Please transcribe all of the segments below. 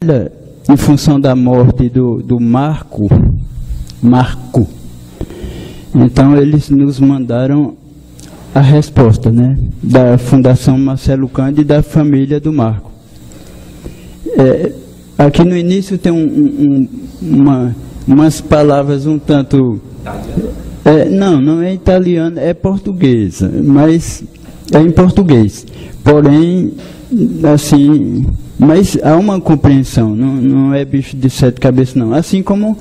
em função da morte do Marco. Então eles nos mandaram a resposta, né, da Fundação Marcelo Cândido e da família do Marco. Aqui no início tem umas palavras um tanto... não é italiano, é português, mas é em português. Porém, assim, mas há uma compreensão, não é bicho de sete cabeças, não. Assim como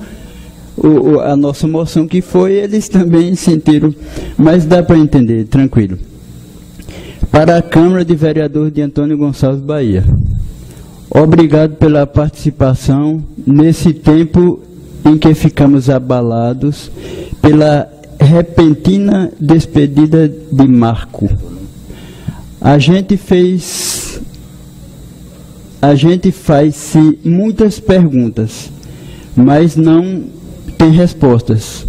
a nossa moção que foi, eles também sentiram, mas dá para entender, tranquilo. Para a Câmara de Vereadores de Antônio Gonçalves, Bahia. Obrigado pela participação nesse tempo em que ficamos abalados pela repentina despedida de Marco. A gente faz-se muitas perguntas, mas não tem respostas.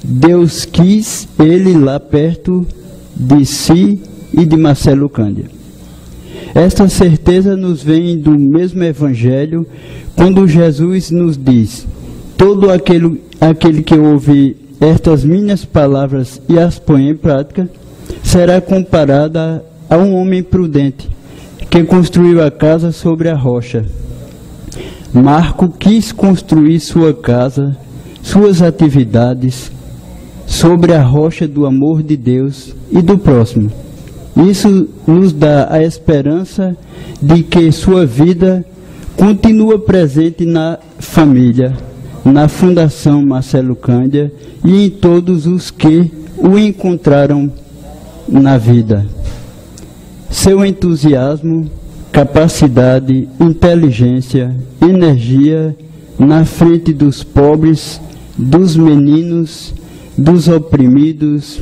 Deus quis ele lá perto de si e de Marcelo Cândido. Esta certeza nos vem do mesmo Evangelho, quando Jesus nos diz: todo aquele que ouve estas minhas palavras e as põe em prática, será comparado a um homem prudente, que construiu a casa sobre a rocha. Marco quis construir sua casa, suas atividades, sobre a rocha do amor de Deus e do próximo. Isso nos dá a esperança de que sua vida continua presente na família, na Fundação Marcelo Cândido e em todos os que o encontraram na vida. Seu entusiasmo, capacidade, inteligência, energia na frente dos pobres, dos meninos, dos oprimidos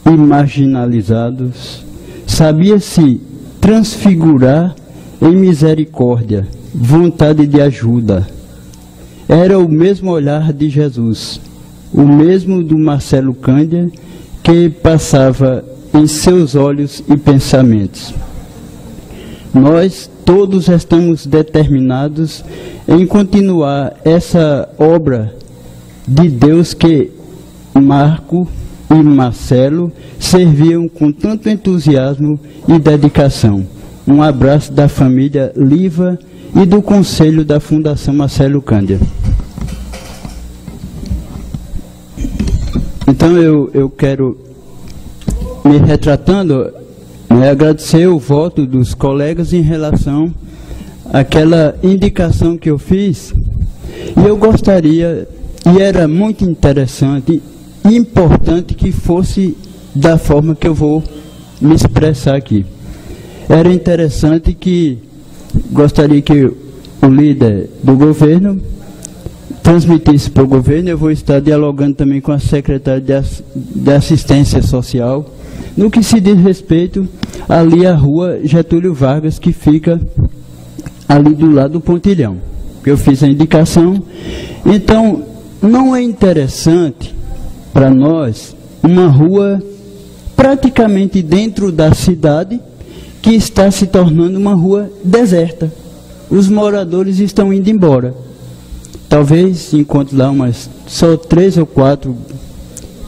e marginalizados, sabia se transfigurar em misericórdia, vontade de ajuda. Era o mesmo olhar de Jesus, o mesmo do Marcelo Cândido, que passava em seus olhos e pensamentos. Nós todos estamos determinados em continuar essa obra de Deus que Marco e Marcelo serviam com tanto entusiasmo e dedicação. Um abraço da família Liva e do Conselho da Fundação Marcelo Cândido. Então eu quero, me retratando, agradecer o voto dos colegas em relação àquela indicação que eu fiz. E eu gostaria, e era muito interessante e importante que fosse da forma que eu vou me expressar aqui. Era interessante que, gostaria que o líder do governo transmitisse para o governo. Eu vou estar dialogando também com a secretária de Assistência Social, no que se diz respeito ali à rua Getúlio Vargas, que fica ali do lado do Pontilhão. Eu fiz a indicação. Então, não é interessante para nós uma rua praticamente dentro da cidade que está se tornando uma rua deserta. Os moradores estão indo embora. Talvez encontre lá só 3 ou 4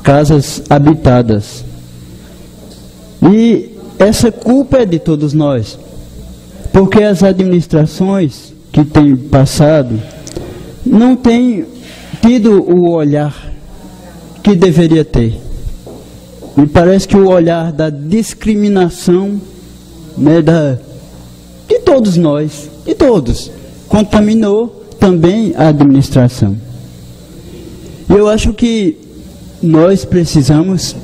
casas habitadas. E essa culpa é de todos nós, porque as administrações que têm passado não têm tido o olhar que deveria ter. Me parece que o olhar da discriminação, de todos nós, de todos, contaminou também a administração. Eu acho que nós precisamos,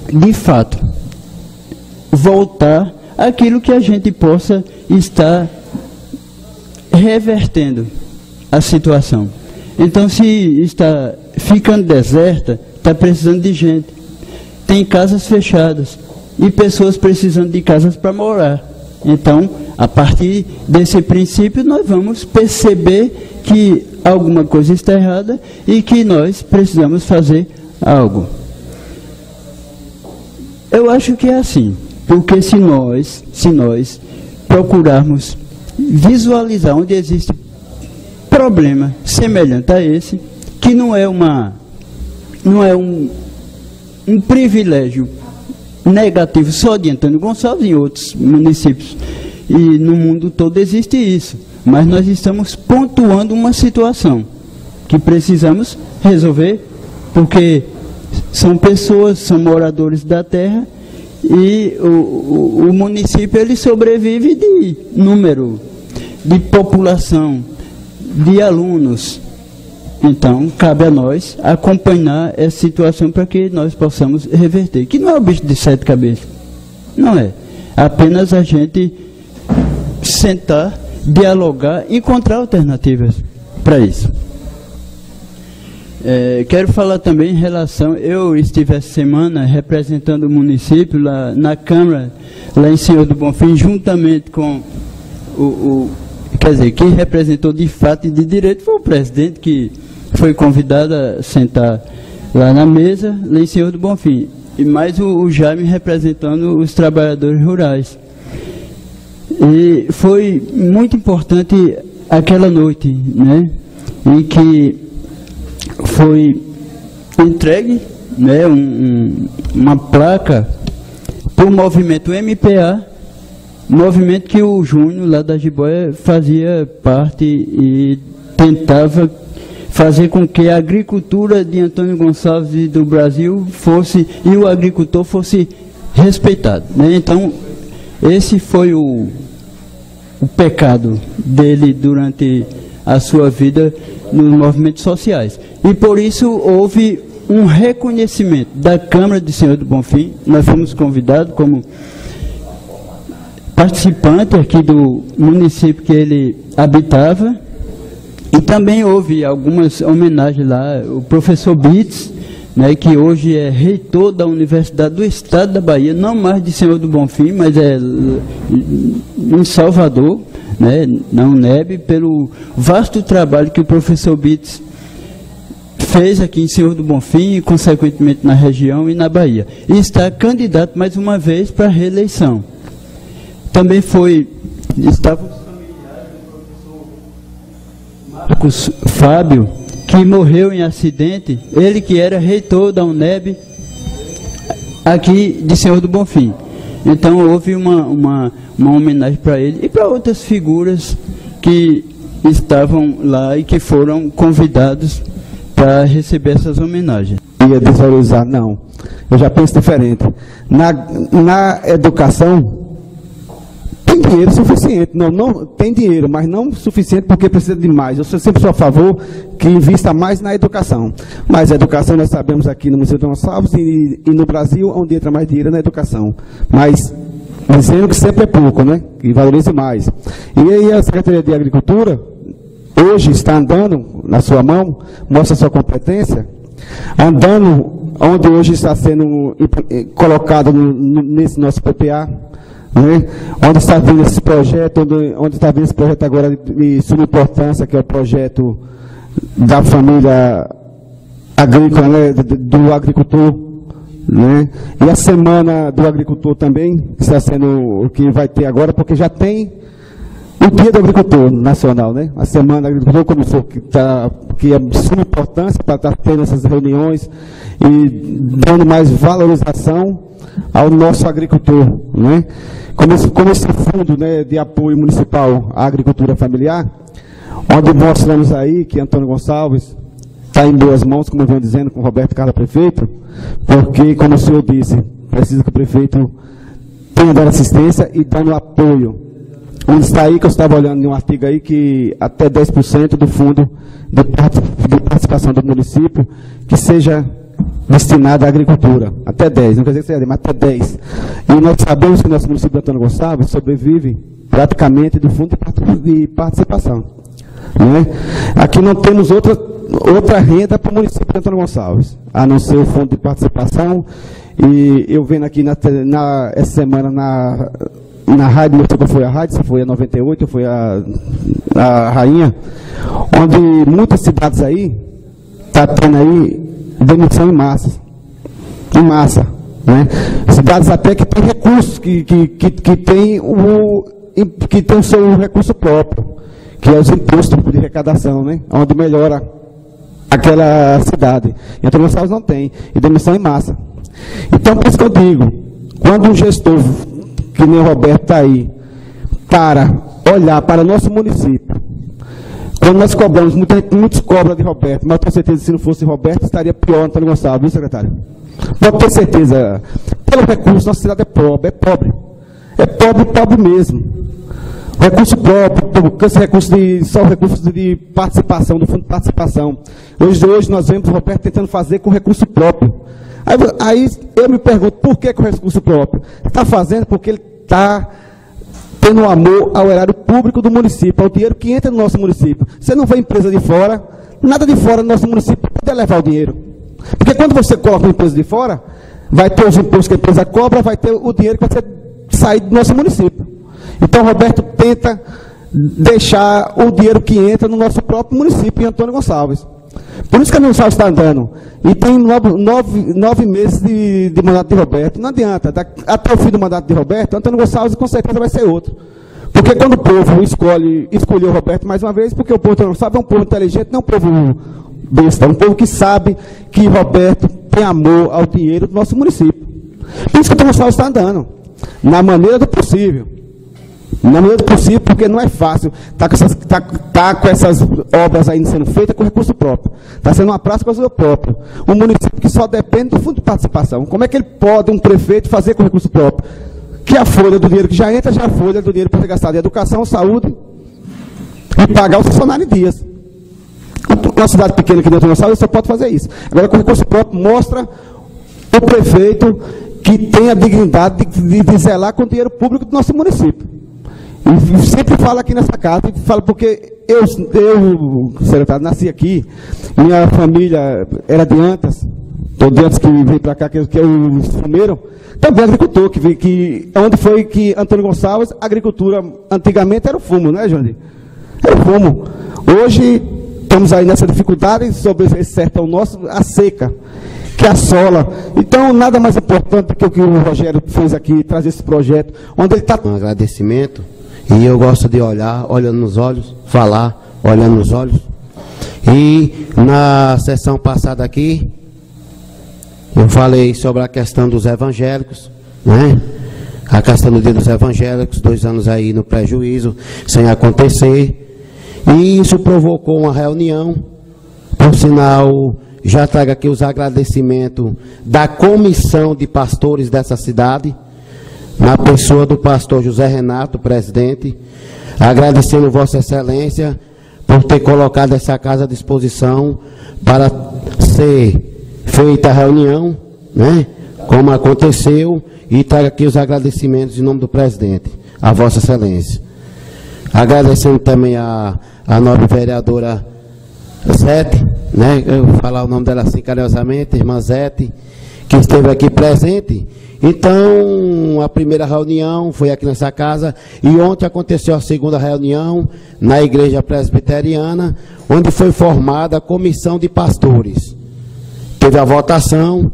de fato, voltar àquilo que a gente possa estar revertendo a situação. Então, se está ficando deserta, está precisando de gente. Tem casas fechadas e pessoas precisando de casas para morar. Então, a partir desse princípio, nós vamos perceber que alguma coisa está errada e que nós precisamos fazer algo. Eu acho que é assim, porque se nós procurarmos visualizar onde existe problema semelhante a esse, que não é um privilégio negativo só de Antônio Gonçalves, em outros municípios e no mundo todo existe isso, mas nós estamos pontuando uma situação que precisamos resolver, porque são pessoas, são moradores da terra, e o município ele sobrevive de número, de população, de alunos. Então, cabe a nós acompanhar essa situação para que nós possamos reverter. Que não é o bicho de 7 cabeças. Não é. Apenas a gente sentar, dialogar, encontrar alternativas para isso. Quero falar também em relação... Eu estive essa semana representando o município lá na Câmara, lá em Senhor do Bonfim, juntamente com quer dizer, quem representou de fato e de direito foi o presidente, que foi convidado a sentar lá na mesa, lá em Senhor do Bonfim. E mais o Jaime representando os trabalhadores rurais. E foi muito importante aquela noite, né, em que foi entregue, né, uma placa para o movimento MPA, movimento que o Júnior lá da Jiboia fazia parte e tentava fazer com que a agricultura de Antônio Gonçalves e do Brasil fosse, e o agricultor fosse respeitado, né? Então, esse foi o pecado dele durante a sua vida nos movimentos sociais. E por isso houve um reconhecimento da Câmara de Senhor do Bonfim. Nós fomos convidados como participante aqui do município que ele habitava, e também houve algumas homenagens lá. O professor Bitts, né, que hoje é reitor da Universidade do Estado da Bahia, não mais de Senhor do Bonfim, mas é em Salvador, né, na UNEB, pelo vasto trabalho que o professor Bitts fez aqui em Senhor do Bonfim e, consequentemente, na região e na Bahia. E está candidato mais uma vez para a reeleição. Também estava os familiares do professor Marcos Fábio, que morreu em acidente, ele que era reitor da UNEB aqui de Senhor do Bonfim. Então houve uma homenagem para ele e para outras figuras que estavam lá e que foram convidados para receber essas homenagens. Ia desvalorizar, não. Eu já penso diferente. Na educação, tem dinheiro suficiente. Não tem dinheiro, mas não suficiente porque precisa de mais. Eu sempre sou a favor que invista mais na educação. Mas a educação, nós sabemos aqui no Museu de Gonçalves e no Brasil, onde entra mais dinheiro na educação. Mas dizendo que sempre é pouco, né? Que valorize mais. E aí a Secretaria de Agricultura hoje está andando na sua mão, mostra a sua competência, andando onde hoje está sendo colocado nesse nosso PPA, né? Onde está vindo esse projeto, onde está vindo esse projeto agora de suma importância, que é o projeto da família agrícola, né? Do agricultor, né? E a semana do agricultor também, que está sendo o que vai ter agora, porque já tem o Dia do Agricultor Nacional, né? A Semana do Agricultor começou, que é de suma importância para estar tendo essas reuniões e dando mais valorização ao nosso agricultor, né? Como esse fundo, né, de apoio municipal à agricultura familiar, onde mostramos aí que Antônio Gonçalves está em boas mãos, como eu venho dizendo, com o Roberto Carlos prefeito, porque, como o senhor disse, precisa que o prefeito tenha dado assistência e dando apoio. Onde está aí, que eu estava olhando em um artigo aí, que até 10% do fundo de participação do município que seja destinado à agricultura. Até 10, não quer dizer que seja, mas até 10. E nós sabemos que o nosso município de Antônio Gonçalves sobrevive praticamente do fundo de participação, né? Aqui não temos outra renda para o município de Antônio Gonçalves, a não ser o fundo de participação. E eu vendo aqui essa semana na rádio, não sei qual foi a rádio, se foi a 98 ou foi a Rainha, onde muitas cidades aí está tendo aí demissão em massa, né? Cidades até que têm recursos, que têm que tem o seu recurso próprio, que é os impostos de arrecadação, né? Onde melhora aquela cidade. E Antônio Gonçalves não tem, e demissão em massa. Então, por isso que eu digo, quando um gestor, que nem o Roberto está aí, para olhar para o nosso município, quando nós cobramos, muitos cobram de Roberto, mas eu tenho certeza que se não fosse Roberto, estaria pior Antônio Gonçalves, viu, secretário? Pode ter certeza, pelo recurso, nossa cidade é pobre, pobre mesmo. Recurso próprio, só recurso de participação, do fundo de participação. Hoje nós vemos o Roberto tentando fazer com recurso próprio. Aí eu me pergunto, por que com recurso próprio? Está fazendo porque ele está tendo amor ao erário público do município, ao dinheiro que entra no nosso município. Você não vê empresa de fora, nada de fora no nosso município pode levar o dinheiro. Porque quando você coloca uma empresa de fora, vai ter os impostos que a empresa cobra, vai ter o dinheiro que vai sair do nosso município. Então, Roberto tenta deixar o dinheiro que entra no nosso próprio município, em Antônio Gonçalves. Por isso que Antônio Gonçalves está andando. E tem 9 meses de mandato de Roberto. Não adianta. Até o fim do mandato de Roberto, Antônio Gonçalves com certeza vai ser outro. Porque quando o povo escolheu o Roberto mais uma vez, porque o povo Antônio Gonçalves é um povo inteligente, não é um povo besta, é um povo que sabe que Roberto tem amor ao dinheiro do nosso município. Por isso que Antônio Gonçalves está andando. Na maneira do possível. Na maneira do possível, porque não é fácil. Tá com essas obras aí sendo feitas com recurso próprio. Está sendo uma praça com o seu próprio. Um município que só depende do fundo de participação. Como é que ele pode, um prefeito, fazer com recurso próprio? Que a folha do dinheiro que já entra, já a folha do dinheiro para ser gastado em educação, saúde e pagar o funcionário em dias. Uma cidade pequena que dentro da sala, só pode fazer isso. Agora, com recurso próprio, mostra o prefeito que tem a dignidade de zelar com o dinheiro público do nosso município. E sempre falo aqui nessa casa, e falo porque eu, secretário, nasci aqui, minha família era de Antas, todo antes que veio para cá, que é o fumeiro, também agricultor, onde foi que Antônio Gonçalves, agricultura, antigamente era o fumo, né, Jandir? Era o fumo. Hoje, estamos aí nessa dificuldade sobre esse sertão nosso, a seca, que assola. Então, nada mais importante do que o que o Rogério fez aqui, trazer esse projeto, onde ele está... Um agradecimento, e eu gosto de olhar, olhando nos olhos, falar, olhando nos olhos. E na sessão passada aqui, eu falei sobre a questão dos evangélicos, né? A questão do dia dos evangélicos, 2 anos aí no prejuízo, sem acontecer. E isso provocou uma reunião, por sinal, já trago aqui os agradecimentos da comissão de pastores dessa cidade, na pessoa do pastor José Renato, presidente, agradecendo Vossa Excelência por ter colocado essa casa à disposição para ser feita a reunião, né, como aconteceu, e trago aqui os agradecimentos em nome do presidente, a Vossa Excelência. Agradecendo também a nobre vereadora Zete, né, eu vou falar o nome dela assim carinhosamente, irmã Zete, que esteve aqui presente. Então, a primeira reunião foi aqui nessa casa, e ontem aconteceu a segunda reunião na igreja presbiteriana, onde foi formada a comissão de pastores. Teve a votação,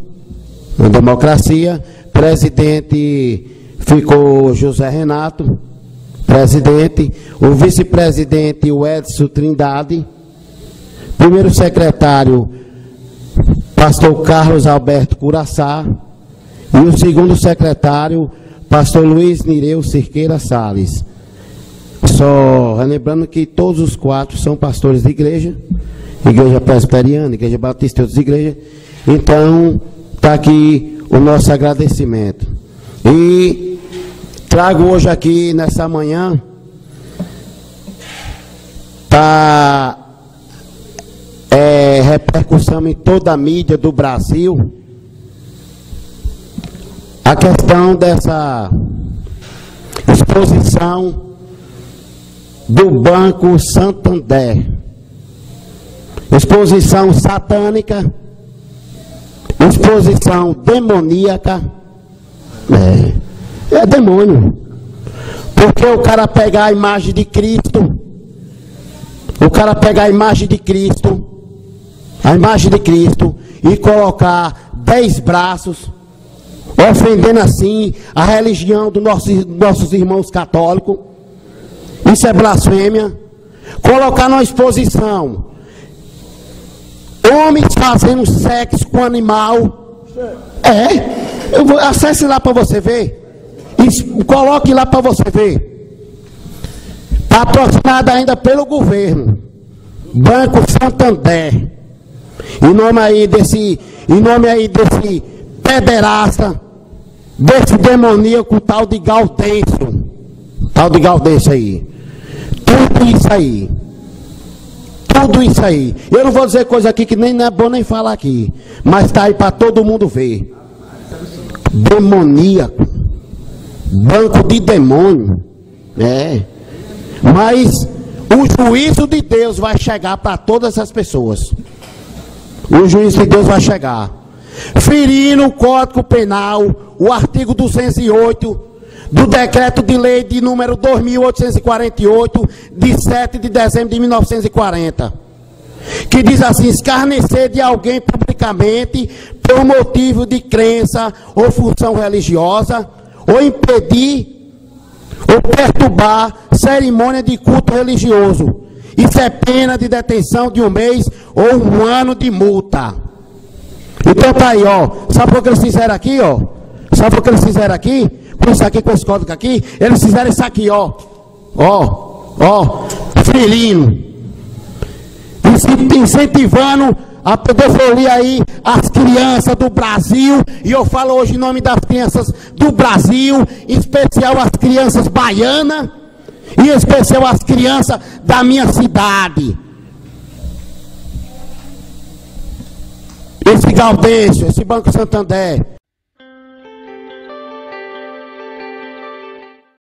na democracia, presidente ficou José Renato, presidente, o vice-presidente o Edson Trindade, primeiro secretário, pastor Carlos Alberto Curaçá, e o segundo secretário, pastor Luiz Nireu Cirqueira Salles. Só relembrando que todos os 4 são pastores de igreja, igreja presbiteriana, igreja batista e outras igrejas. Então, está aqui o nosso agradecimento. E trago hoje aqui, nessa manhã, para repercussão em toda a mídia do Brasil, a questão dessa exposição do Banco Santander. Exposição satânica, exposição demoníaca, é demônio. Porque o cara pegar a imagem de Cristo, e colocar 10 braços, ofendendo assim a religião dos nossos irmãos católicos, Isso é blasfêmia. Colocar numa exposição homens fazendo sexo com animal. Acesse lá para você ver. Coloque lá para você ver. Patrocinado ainda pelo governo. Banco Santander. Em nome aí desse pederasta, desse demoníaco tal de Gaudêncio. Tal de Gaudêncio aí. Tudo isso aí. Eu não vou dizer coisa aqui que nem é bom nem falar aqui. Mas está aí para todo mundo ver. Demoníaco. Banco de demônio. Mas o juízo de Deus vai chegar para todas as pessoas. O juízo de Deus vai chegar. Ferindo o Código Penal, o artigo 208 do decreto de lei de número 2.848, de 7 de dezembro de 1940, que diz assim: escarnecer de alguém publicamente por motivo de crença ou função religiosa, ou impedir ou perturbar cerimônia de culto religioso. Isso é pena de detenção de 1 mês ou 1 ano de multa. Então tá aí, ó. Sabe o que eles fizeram aqui, ó? Sabe o que eles fizeram aqui? Com isso aqui, com esse código aqui, eles fizeram isso aqui, ó. Ferindo. Incentivando a pedofilia aí, as crianças do Brasil. E eu falo hoje em nome das crianças do Brasil, em especial as crianças baianas, e em especial as crianças da minha cidade. Esse Gaudêncio, esse Banco Santander,